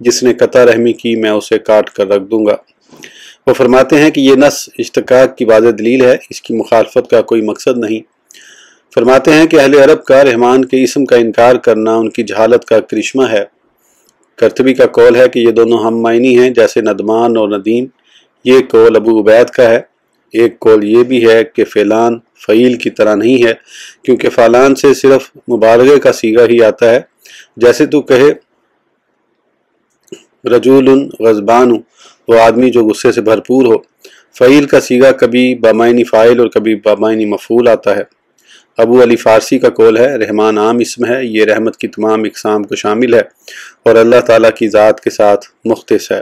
جس نے قطع رحمی کی میں اسے کاٹ کر رکھ دوں گا۔ وہ فرماتے ہیں کہ یہ نص اشتقاق کی واضح دلیل ہے، اس کی مخالفت کا کوئی مقصد نہیں۔ فرماتے ہیں کہ اہل عرب کا رحمان کے اسم کا انکار کرنا ان کی جہالت کا کرشمہ ہے۔ قرطبی کا قول ہے کہ یہ دونوں ہم معنی ہیں جیسے ندمان اور ندیم۔ یہ قول ابو عبید کا ہے۔ ایک قول یہ بھی ہے کہ فعلان فعیل کی طرح نہیں ہے، کیونکہ فعلان سے صرف مبالغے کا صیغہ ہی آتا ہے، جیسے تو کہے رجل غضبان، وہ آدمی جو غصے سے بھرپور ہو۔ فعیل کا صیغہ کبھی بمعنی فاعل اور کبھی بمعنی مفعول آتا ہے۔ ابو علی فارسی کا قول ہے رحمان عام اسم ہے، یہ رحمت کی تمام اقسام کو شامل ہے اور اللہ تعالیٰ کی ذات کے ساتھ مختص ہے۔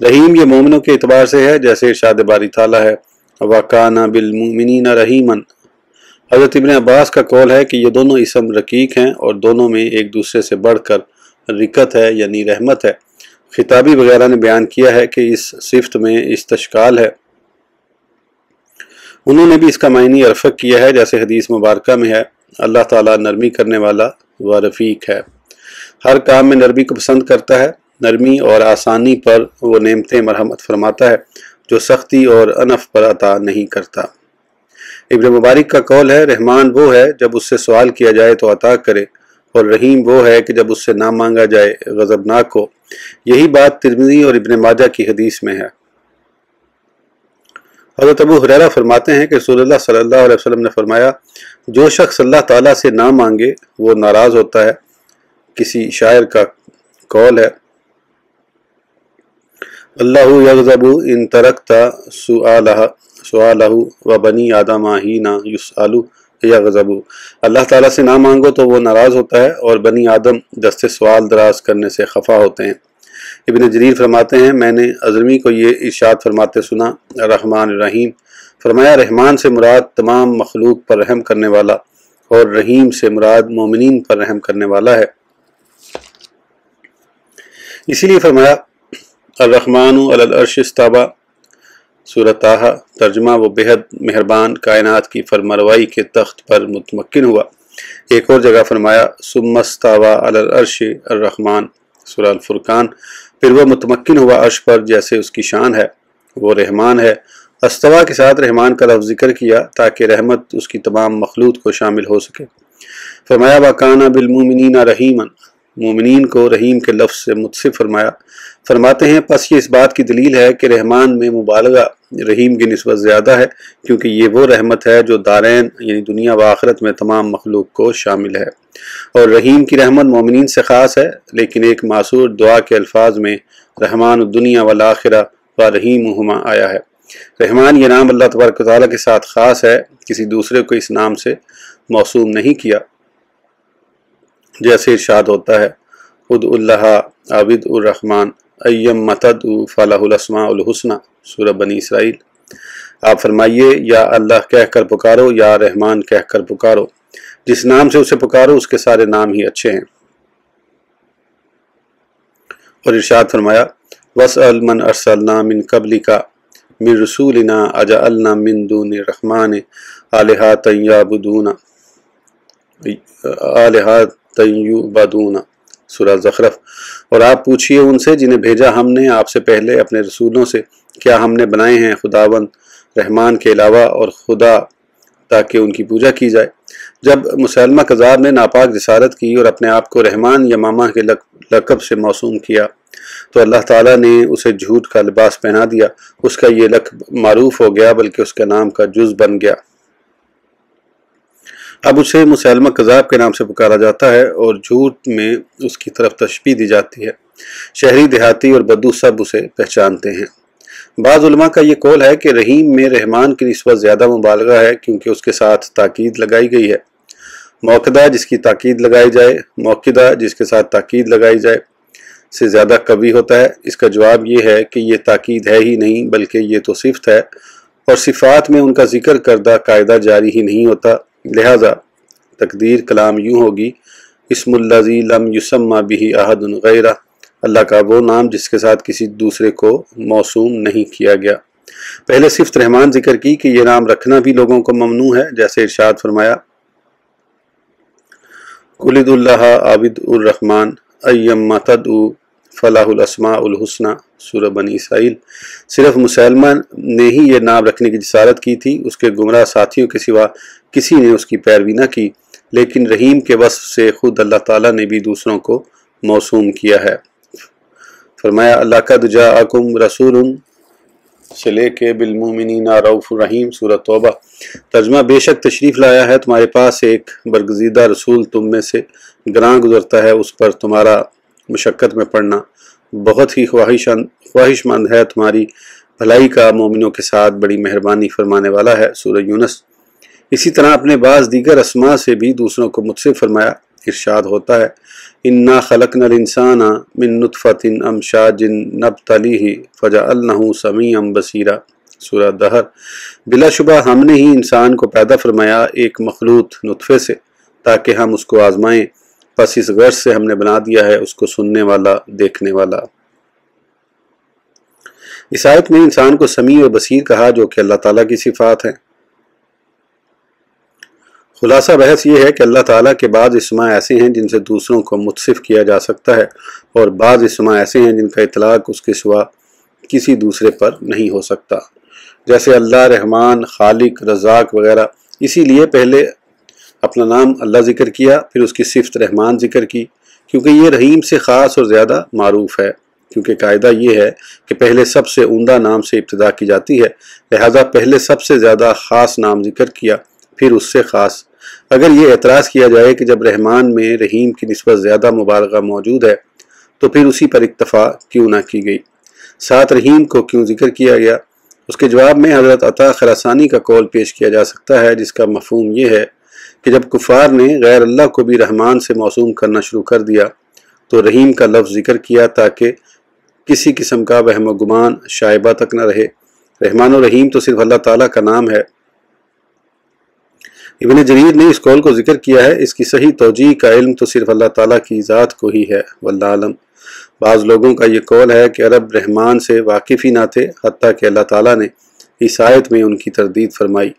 رحیم یہ مومنوں کے اعتبار سے ہے، جیسے ارشاد باری تعالیٰ ہے وَكَانَ بِالْمُؤْمِنِينَ رَحِيمًا۔ حضرت ابن عباس کا قول ہے کہ یہ دونوں اسم رقیق ہیں اور دونوں میں ایک دوسرے سے بڑھ کر رقت ہے یعنی رحمت ہے۔ خطابی وغیرہ نے بیان کیا ہے کہ اس صفت میں استشکال ہے۔ انہوں نے بھی اس کا معنی رفق کیا ہے، جیسے حدیث مبارکہ میں ہے اللہ تعالیٰ نرمی کرنے والا و رفیق ہے، ہر کام میں نرمی کو پسند کرتا ہے، نرمی اور آسانی پر وہ نعمتیں مرحمت فرماتا ہے جو سختی اور عنف پر عطا نہیں کرتا۔ ابن مبارک کا قول ہے رحمان وہ ہے جب اس سے سوال کیا جائے تو عطا کرے، اور رحیم وہ ہے کہ جب اس سے نہ مانگا جائے غضبناک ہو۔ یہی بات ترمذی اور ابن ماجہ کی حدیث میں ہے۔ حضرت ابو ہریرہ فرماتے ہیں کہ رسول اللہ صلی اللہ علیہ وسلم نے فرمایا جو شخص اللہ تعالیٰ سے نہ مانگے وہ ناراض ہوتا ہے۔ کسی شاعر کا قول ہے اللہ یغضب ان ترکت سؤالہ و بنی آدم حین یسأل یغضب۔ اللہ تعالیٰ سے نہ مانگو تو وہ ناراض ہوتا ہے اور بنی آدم دست سوال دراز کرنے سے خفا ہوتے ہیں۔ ابن جریر فرماتے ہیں میں نے ازرمی کو یہ ارشاد فرماتے سنا الرحمن الرحیم، فرمایا رحمان سے مراد تمام مخلوق پر رحم کرنے والا اور رحیم سے مراد مومنین پر رحم کرنے والا ہے۔ اسی لیے فرمایا الرحمن علی العرش استوی، سورہ طٰہٰ۔ ترجمہ وہ بےحد مہربان کائنات کی فرمانروائی کے تخت پر متمکن ہوا۔ ایک اور جگہ فرمایا ثم استوی علی العرش الرحمن، سورہ الفرقان، پھر وہ متمکن ہوا عرش پر جیسے اس کی شان ہے، وہ رحمان ہے۔ استوا کے ساتھ رحمان کا لفظ ذکر کیا تاکہ رحمت اس کی تمام مخلوق کو شامل ہو سکے۔ فرمایا وَكَانَ بِالْمُؤْمِنِينَ رَحِيمًا، مومنین کو رحیم کے لفظ سے متصف فرمایا۔ فرماتے ہیں پس یہ اس بات کی دلیل ہے کہ رحمان میں مبالغہ رحیم کی نسبت زیادہ ہے، کیونکہ یہ وہ رحمت ہے جو دارین یعنی دنیا و آخرت میں تمام مخلوق کو شامل ہے، اور رحیم کی رحمت مومنین سے خاص ہے، لیکن ایک معصور دعا کے الفاظ میں رحمان الدنیا والآخرہ و رحیمہما آیا ہے۔ رحمان یہ نام اللہ تبارک و تعالیٰ کے ساتھ خاص ہے، کسی دوسرے کو اس نام سے موسوم نہیں کیا، جیسے ارشاد ہوتا ہے ادعوا اللہ عابد الرحمن ایما تدعوا فلہ الاسماء الحسنی، سورہ بنی اسرائیل۔ آپ فرمائیے یا اللہ کہہ کر پکارو یا رحمان کہہ کر پکارو، جس نام سے اسے پکارو اس کے سارے نام ہی اچھے ہیں۔ اور ارشاد فرمایا وَاسْأَلْ مَنْ أَرْسَلْنَا مِنْ قَبْلِكَ مِنْ رُسُولِنَا أَجَعَلْنَا مِنْ دُونِ الرَّحْمَنِ آلِهَةً يُعْبَدُونَ، سورہ زخرف۔ اور آپ پوچھئے ان سے جنہیں بھیجا ہم نے آپ سے پہلے اپنے رسولوں سے، کیا ہم نے بنائے ہیں خداوند رحمان کے علاوہ اور خدا تاکہ ان کی پوجا کی جائے۔ جب مسلمہ کذاب نے ناپاک جسارت کی اور اپنے آپ کو رحمان یا ماما کے لقب سے موسوم کیا تو اللہ تعالیٰ نے اسے جھوٹ کا لباس پہنا دیا، اس کا یہ لقب معروف ہو گیا بلکہ اس کے نام کا جز بن گیا۔ اب اسے مسلمہ کذاب کے نام سے پکارا جاتا ہے اور جھوٹ میں اس کی طرف تشبیہ دی جاتی ہے۔ شہری دیہاتی اور بدو سب اسے پہچانتے ہیں۔ بعض علماء کا یہ قول ہے کہ رحیم میں رحمان کی نسبت زیادہ مبالغہ ہے، کیونکہ اس کے ساتھ تاکید لگائی گئی ہے۔ موقدہ جس کی تاکید لگائی جائے، موقدہ جس کے ساتھ تاکید لگائی جائے سے زیادہ قوی ہوتا ہے۔ اس کا جواب یہ ہے کہ یہ تاکید ہے ہی نہیں بلکہ یہ تو صفت ہے، اور صفات میں ان کا ذکر کردہ قاعدہ جاری ہی نہیں ہوتا، لہذا تقدیر کلام یوں ہوگی اسم الذی لم یسمى بہ احد غیرہ، اللہ کا وہ نام جس کے ساتھ کسی دوسرے کو موسوم نہیں کیا گیا۔ پہلے صفت رحمان ذکر کی کہ یہ نام رکھنا بھی لوگوں کو ممنوع ہے، جیسے ارشاد فرمایا قل ادعوا اللہ عابد الرحمن ایما تدعوا فلاح الاسماء الحسنہ سورہ بنی اسرائیل۔ صرف مسلمہ نے ہی یہ نام رکھنے کی جسارت کی تھی، اس کے گمراہ ساتھیوں کے سوا کسی نے اس کی پیروی نہ کی، لیکن رحیم کے وصف سے خود اللہ تعالیٰ نے بھی دوسروں کو موسوم کیا ہے۔ فرمایا لقد جاءکم رسول سے لے کے بالمؤمنین رؤوف الرحیم سورہ توبہ۔ ترجمہ بے شک تشریف لایا ہے تمہارے پاس ایک برگزیدہ رسول، تم میں سے گراں گزرتا ہے اس پر تمہارا مشقت میں پڑنا، بہت ہی خواہش مند ہے تمہاری بھلائی کا، مومنوں کے ساتھ بڑی مہربانی فرمانے والا ہے سورہ یونس۔ اسی طرح اپنے بعض دیگر اسماء سے بھی دوسروں کو متصف فرمایا۔ ارشاد ہوتا ہے انا خلقنا الانسان من نطفۃ امشاج نبتلیہ فجعلناہ سمیعا بصیرا سورہ دہر۔ بلا شبہ ہم نے ہی انسان کو پیدا فرمایا ایک مخلوط نطفے سے تاکہ ہم اس کو آزمائیں، پس اس غرض سے ہم نے بنا دیا ہے اس کو سننے والا، دیکھنے والا۔ اس آیت میں انسان کو سمیع و بصیر کہا جو کہ اللہ تعالیٰ کی صفات ہیں۔ خلاصہ بحث یہ ہے کہ اللہ تعالیٰ کے بعض اسماء ایسے ہیں جن سے دوسروں کو متصف کیا جا سکتا ہے، اور بعض اسماء ایسے ہیں جن کا اطلاق اس کے سوا کسی دوسرے پر نہیں ہو سکتا، جیسے اللہ، رحمان، خالق، رزاق وغیرہ۔ اسی لیے پہلے اپنا نام اللہ ذکر کیا، پھر اس کی صفت رحمان ذکر کی، کیونکہ یہ رحیم سے خاص اور زیادہ معروف ہے، کیونکہ قاعدہ یہ ہے کہ پہلے سب سے عمدہ نام سے ابتدا کی جاتی ہے، لہذا پہلے سب سے زیادہ خاص نام ذکر کیا، پھر اس سے خاص۔ اگر یہ اعتراض کیا جائے کہ جب رحمان میں رحیم کی نسبت زیادہ مبالغہ موجود ہے تو پھر اسی پر اکتفا کیوں نہ کی گئی، ساتھ رحیم کو کیوں ذکر کیا گیا؟ اس کے جواب میں حضرت عطا خراسانی کا قول پیش کیا جا سکتا ہے، جس کا مفہوم یہ ہے کہ جب کفار نے غیر اللہ کو بھی رحمان سے موسوم کرنا شروع کر دیا تو رحیم کا لفظ ذکر کیا تاکہ کسی قسم کا وہم و گمان شائبہ تک نہ رہے۔ رحمان و رحیم تو صرف اللہ تعالیٰ کا نام ہے۔ ابن جریر نے اس قول کو ذکر کیا ہے، اس کی صحیح توجیہ کا علم تو صرف اللہ تعالیٰ کی ذات کو ہی ہے، واللہ عالم۔ بعض لوگوں کا یہ قول ہے کہ عرب رحمان سے واقف ہی نہ تھے، حتیٰ کہ اللہ تعالیٰ نے اس آیت میں ان کی تردید فرمائی،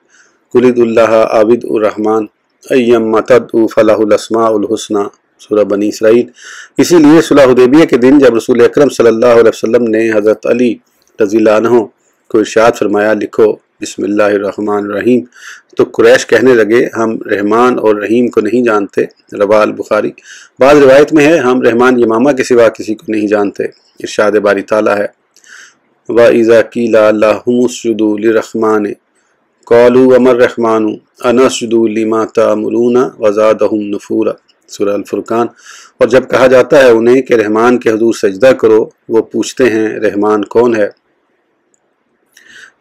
قل ادعوا اللہ عبد الرحمن ایما تدعوا فلہ الاسماء الحسنہ سورہ بنی اسرائیل۔ اسی لیے صلح حدیبیہ کے دن جب رسول اکرم صلی اللہ علیہ وسلم نے حضرت علی رضی اللہ عنہ کو ارشاد فرمایا لکھو بسم اللہ الرحمن الرحیم، تو قریش کہنے لگے ہم رحمان اور رحیم کو نہیں جانتے، رواہ البخاری۔ بعض روایت میں ہے ہم رحمان یمامہ کے سوا کسی کو نہیں جانتے۔ ارشاد باری تعالیٰ ہے وَإِذَا قِيلَ لَهُمُ اسْجُدُوا لِلرَّحْمَنِ قَالُوا وَمَا الرَّحْمَنُ أَنَسْجُدُ لِمَا تَأْمُرُونَ وَزَادَهُمْ نُفُورًا سورہ الفرقان۔ اور جب کہا جاتا ہے انہیں کہ رحمان کے حضور سجدہ کرو، وہ پوچھتے ہیں رحمان کون ہے؟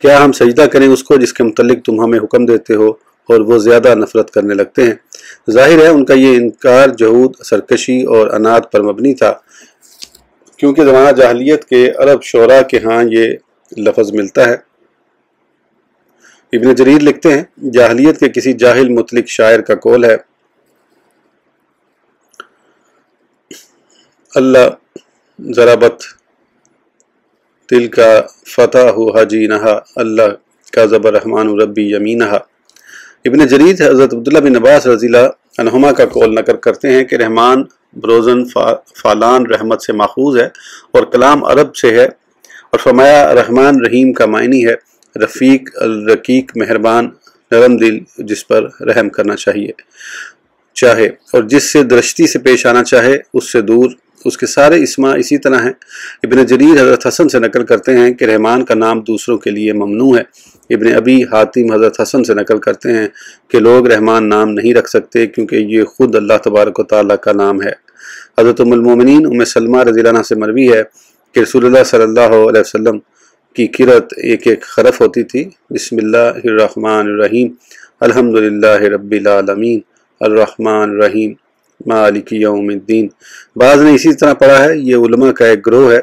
کیا ہم سجدہ کریں اس کو جس کے متعلق تم ہمیں حکم دیتے ہو؟ اور وہ زیادہ نفرت کرنے لگتے ہیں۔ ظاہر ہے ان کا یہ انکار جہود، سرکشی اور عناد پر مبنی تھا، کیونکہ زمانہ جاہلیت کے عرب شعراء کے ہاں یہ لفظ ملتا ہے۔ ابن جریر لکھتے ہیں جاہلیت کے کسی جاہل مطلق شاعر کا قول ہے اللہ ضربت دل کا فتح ہو حجینہا اللہ کا زبر رحمان ربی یمینہا۔ ابن جریر حضرت عبداللہ بن عباس رضی اللہ عنہما کا قول نقل کرتے ہیں کہ رحمان بروزن فالان رحمت سے ماخوذ ہے اور کلام عرب سے ہے، اور فرمایا رحمان رحیم کا معنی ہے رفیق، الرقیق، مہربان، نرم دل، جس پر رحم کرنا چاہے اور جس سے درشتی سے پیش آنا چاہے اس سے دور۔ اس کے سارے اسماء اسی طرح ہیں۔ ابن جریر حضرت حسن سے نقل کرتے ہیں کہ رحمان کا نام دوسروں کے لیے ممنوع ہے۔ ابن ابی حاتم حضرت حسن سے نقل کرتے ہیں کہ لوگ رحمان نام نہیں رکھ سکتے کیونکہ یہ خود اللہ تبارک و تعالیٰ کا نام ہے۔ حضرت ام المومنین ام سلمہ رضی اللہ عنہ سے مروی ہے کہ رسول اللہ صلی اللہ علیہ وسلم کی قرأت ایک حرف ہوتی تھی، بسم اللہ الرحمن الرحیم الحمدللہ رب العالمین الرحمن الرحیم مالک یوم الدین۔ بعض نے اسی طرح پڑھا ہے، یہ علماء کا ایک گروہ ہے،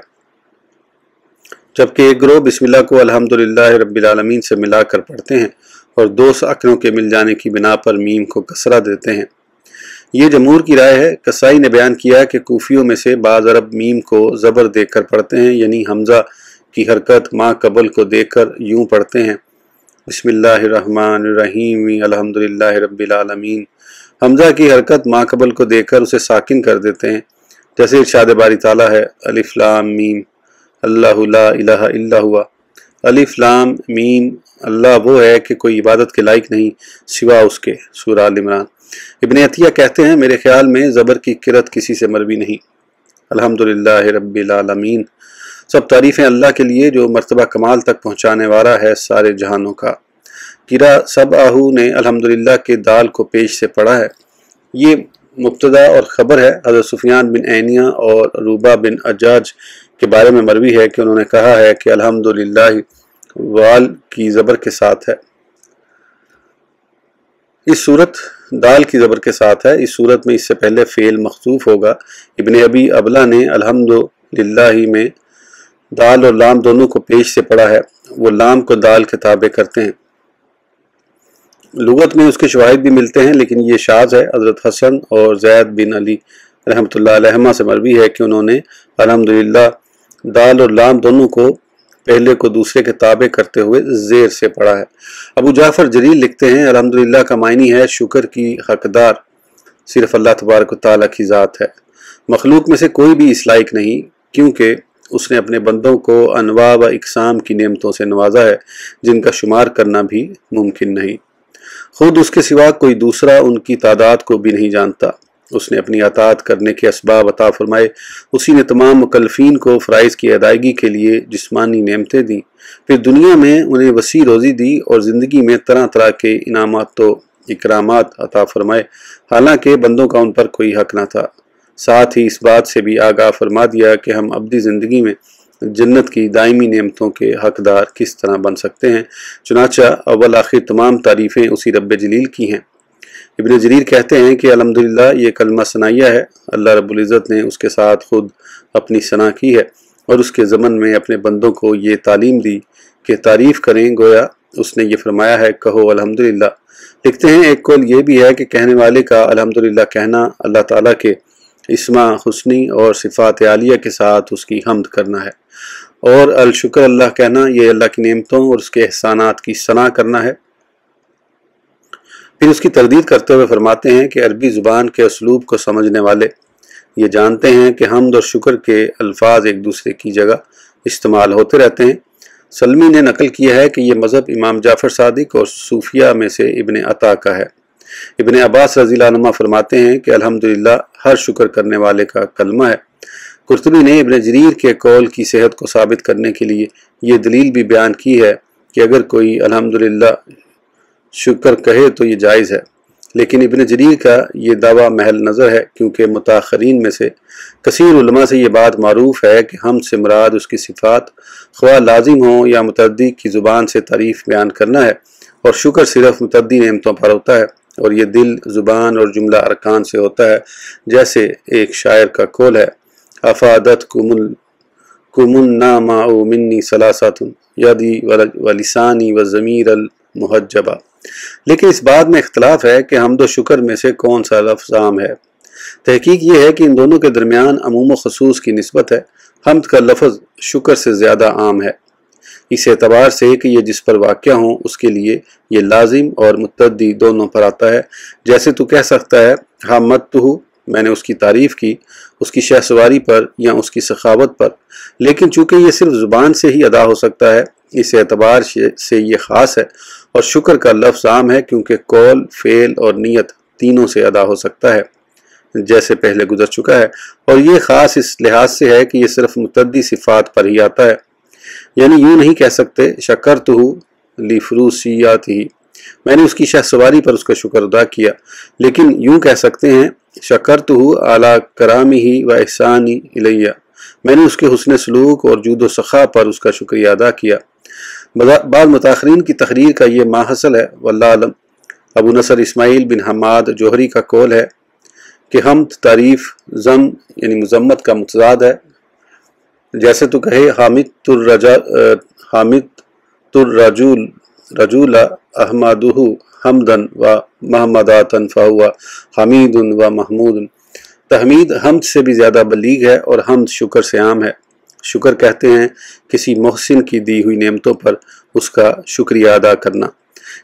جبکہ ایک گروہ بسم اللہ کو الحمدللہ رب العالمین سے ملا کر پڑھتے ہیں اور دو ساکنوں کے مل جانے کی بنا پر میم کو کسرہ دیتے ہیں۔ یہ جمہور کی رائے ہے۔ کسائی نے بیان کیا کہ کوفیوں میں سے بعض عرب میم کو زبر دے کر پڑھتے ہیں، یعنی حمزہ کی حرکت ما قبل کو دے کر یوں پڑھتے ہیں بسم اللہ الرحمن الرحیم الحمدللہ رب العالمین۔ حمزہ کی حرکت ما قبل کو دے کر اسے ساکن کر دیتے ہیں جیسے ارشاد باری تعالیٰ ہے الف لام میم اللہ لا الہ الا ہوا، الف لام میم اللہ وہ ہے کہ کوئی عبادت کے لائق نہیں سوا اس کے، سورہ آل عمران۔ ابن عطیہ کہتے ہیں میرے خیال میں زبر کی قرت کسی سے مروی نہیں۔ الحمدللہ رب العالمین، سب تعریفیں اللہ کے لیے جو مرتبہ کمال تک پہنچانے والا ہے سارے جہانوں کا۔ قرأ سبعہ نے الحمدللہ کے دال کو پیش سے پڑھا ہے۔ یہ مبتدا اور خبر ہے۔ حضرت سفیان بن عینیہ اور روبہ بن اجاج کے بارے میں مروی ہے کہ انہوں نے کہا ہے کہ الحمدللہ وال کی زبر کے ساتھ ہے، اس صورت دال کی زبر کے ساتھ ہے، اس صورت میں اس سے پہلے فعل محذوف ہوگا۔ ابن ابی ابلا نے الحمدللہ میں دال اور لام دونوں کو پیش سے پڑھا ہے، وہ لام کو دال کے تابع کرتے ہیں۔ لغت میں اس کے شواہد بھی ملتے ہیں لیکن یہ شاذ ہے۔ حضرت حسن اور زید بن علی رحمۃ اللہ علیہما سے مروی ہے کہ انہوں نے الحمدللہ دال اور لام دونوں کو پہلے کو دوسرے کے تابع کرتے ہوئے زیر سے پڑھا ہے۔ ابو جعفر جلیل لکھتے ہیں الحمدللہ کا معنی ہے شکر کی حقدار صرف اللہ تبارک و تعالیٰ کی ذات ہے، مخلوق میں سے کوئی بھی اس لائق نہیں، کیونکہ اس نے اپنے بندوں کو انواع و اقسام کی نعمتوں سے نوازا ہے جن کا شمار کرنا بھی ممکن نہیں۔ خود اس کے سوا کوئی دوسرا ان کی تعداد کو بھی نہیں جانتا۔ اس نے اپنی اطاعت کرنے کے اسباب عطا فرمائے، اسی نے تمام مکلفین کو فرائض کی ادائیگی کے لیے جسمانی نعمتیں دیں، پھر دنیا میں انہیں وسیع روزی دی اور زندگی میں طرح طرح کے انعامات و اکرامات عطا فرمائے، حالانکہ بندوں کا ان پر کوئی حق نہ تھا۔ ساتھ ہی اس بات سے بھی آگاہ فرما دیا کہ ہم ابدی زندگی میں جنت کی دائمی نعمتوں کے حقدار کس طرح بن سکتے ہیں۔ چنانچہ اول آخر تمام تعریفیں اسی رب جلیل کی ہیں۔ ابن جریر کہتے ہیں کہ الحمدللہ یہ کلمہ ثنائیہ ہے، اللہ رب العزت نے اس کے ساتھ خود اپنی ثنا کی ہے اور اس کے ضمن میں اپنے بندوں کو یہ تعلیم دی کہ تعریف کریں، گویا اس نے یہ فرمایا ہے کہو الحمدللہ۔ لکھتے ہیں ایک قول یہ بھی ہے کہ کہنے والے کا الحمدللہ کہنا اللہ تعالیٰ کے اسماء حسنی اور صفات عالیہ کے ساتھ اس کی حمد کرنا ہے، اور الشکر اللہ کہنا یہ اللہ کی نعمتوں اور اس کے احسانات کی ثنا کرنا ہے۔ پھر اس کی تردید کرتے ہوئے فرماتے ہیں کہ عربی زبان کے اسلوب کو سمجھنے والے یہ جانتے ہیں کہ حمد اور شکر کے الفاظ ایک دوسرے کی جگہ استعمال ہوتے رہتے ہیں۔ سلمی نے نقل کیا ہے کہ یہ مذہب امام جعفر صادق اور صوفیہ میں سے ابن عطا کا ہے۔ ابن عباس رضی اللہ عنہ فرماتے ہیں کہ الحمدللہ ہر شکر کرنے والے کا کلمہ ہے۔ قرطبی نے ابن جریر کے قول کی صحت کو ثابت کرنے کے لیے یہ دلیل بھی بیان کی ہے کہ اگر کوئی الحمدللہ شکر کہے تو یہ جائز ہے، لیکن ابن جریر کا یہ دعویٰ محل نظر ہے کیونکہ متاخرین میں سے کثیر علماء سے یہ بات معروف ہے کہ حمد سے مراد اس کی صفات خواہ لازم ہوں یا متعدی کی زبان سے تعریف بیان کرنا ہے، اور شکر صرف متعدی نعمتوں پر ہوتا ہے اور یہ دل، زبان اور جملہ ارکان سے ہوتا ہے۔ جیسے ایک شاعر کا قول ہے افادت کم الناماء منی ثلاثۃ یدی ولسانی وضمیر المحجبہ۔ لیکن اس بات میں اختلاف ہے کہ حمد و شکر میں سے کون سا لفظ عام ہے۔ تحقیق یہ ہے کہ ان دونوں کے درمیان عموم و خصوص کی نسبت ہے۔ حمد کا لفظ شکر سے زیادہ عام ہے، اس اعتبار سے کہ یہ جس پر واقع ہوں اس کے لیے یہ لازم اور متعدی دونوں پر آتا ہے۔ جیسے تو کہہ سکتا ہے حمدتہ، میں نے اس کی تعریف کی، اس کی شہسواری پر یا اس کی سخاوت پر، لیکن چونکہ یہ صرف زبان سے ہی ادا ہو سکتا ہے اس اعتبار سے یہ خاص ہے، اور شکر کا لفظ عام ہے کیونکہ قول، فعل اور نیت تینوں سے ادا ہو سکتا ہے جیسے پہلے گزر چکا ہے، اور یہ خاص اس لحاظ سے ہے کہ یہ صرف متعدی صفات پر ہی آتا ہے۔ یعنی یوں نہیں کہہ سکتے شکرتہ لفروسیاتہ، میں نے اس کی شہسواری پر اس کا شکر ادا کیا، لیکن یوں کہہ سکتے ہیں شکرتہ علی کرامہ و احسانہ الیہ، میں نے اس کے حسن سلوک اور جود و سخا پر اس کا شکریہ ادا کیا۔ بعض متاخرین کی تحریر کا یہ ماحصل ہے، واللہ علم۔ ابو نصر اسماعیل بن حماد جوہری کا قول ہے کہ حمد تعریف ضم یعنی مذمت کا متضاد ہے۔ جیسے تو کہے حامد الرجل احمدہ حمدن و محمداتن فہو حمید و محمود۔ تحمید حمد سے بھی زیادہ بلیغ ہے اور حمد شکر سے عام ہے۔ شکر کہتے ہیں کسی محسن کی دی ہوئی نعمتوں پر اس کا شکریہ ادا کرنا۔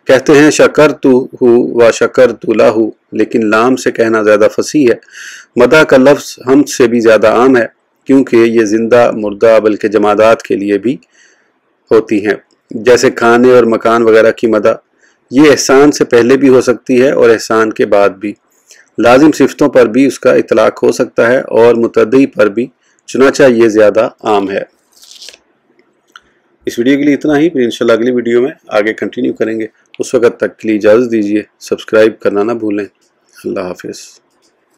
کہتے ہیں شکرتہ و شکرت لہ، لیکن لام سے کہنا زیادہ فصیح ہے۔ مدح کا لفظ حمد سے بھی زیادہ عام ہے، کیونکہ یہ زندہ، مردہ بلکہ جمادات کے لیے بھی ہوتی ہیں، جیسے کھانے اور مکان وغیرہ کی مدح۔ یہ احسان سے پہلے بھی ہو سکتی ہے اور احسان کے بعد بھی۔ لازم صفتوں پر بھی اس کا اطلاق ہو سکتا ہے اور متعدی پر بھی، چنانچہ یہ زیادہ عام ہے۔ اس ویڈیو کے لیے اتنا ہی، پھر انشاءاللہ اگلی ویڈیو میں آگے کنٹینیو کریں گے۔ اس وقت تک کے لیے اجازت دیجیے، سبسکرائب کرنا نہ بھولیں۔ اللہ حافظ۔